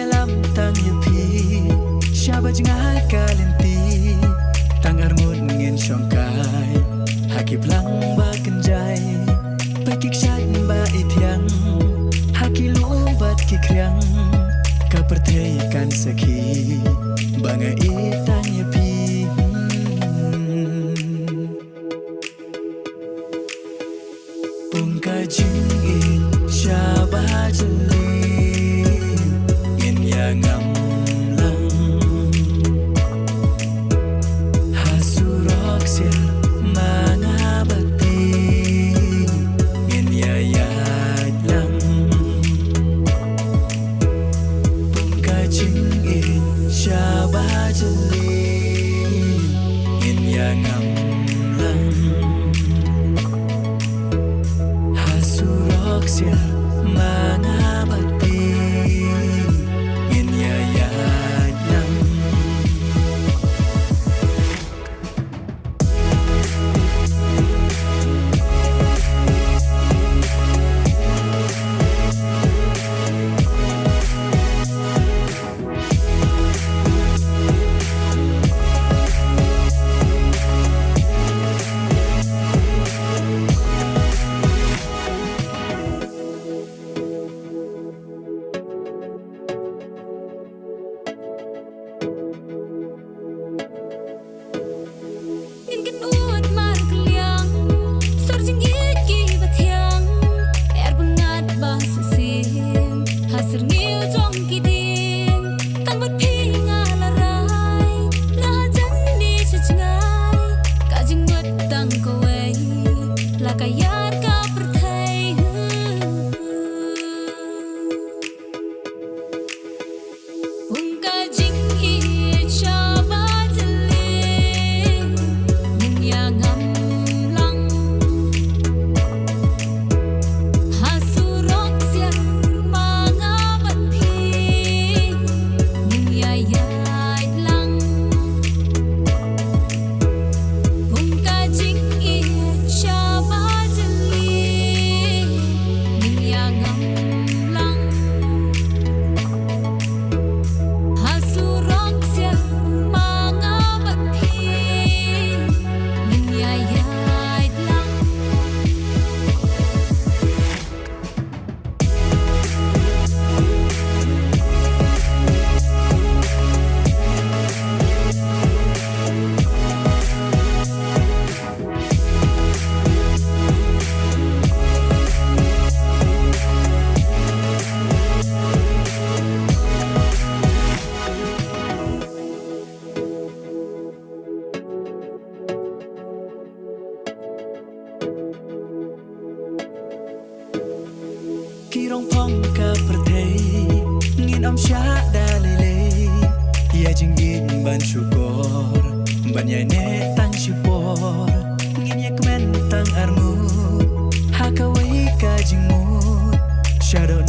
dalam tang yepi syaba jengah kalenti tang armut ngin syongkai hakip lang ba kenjai pekik syad ba ityang hakilu bat kikryang kaperteikan seki banga itang yepi pungka jingin syaba jeli ngin yang amlang hasurok sia mangabati ngin yayat lang pungka jingin syaba jeli ngin yang amlang hasurok sia mangabati ngin yayat lang kirong pong kapertei ngin om sya dalele ya jinggin ban syukur ban ya ne tang syupor ngin ya kemen tang armu hakawai ka jingmu shadow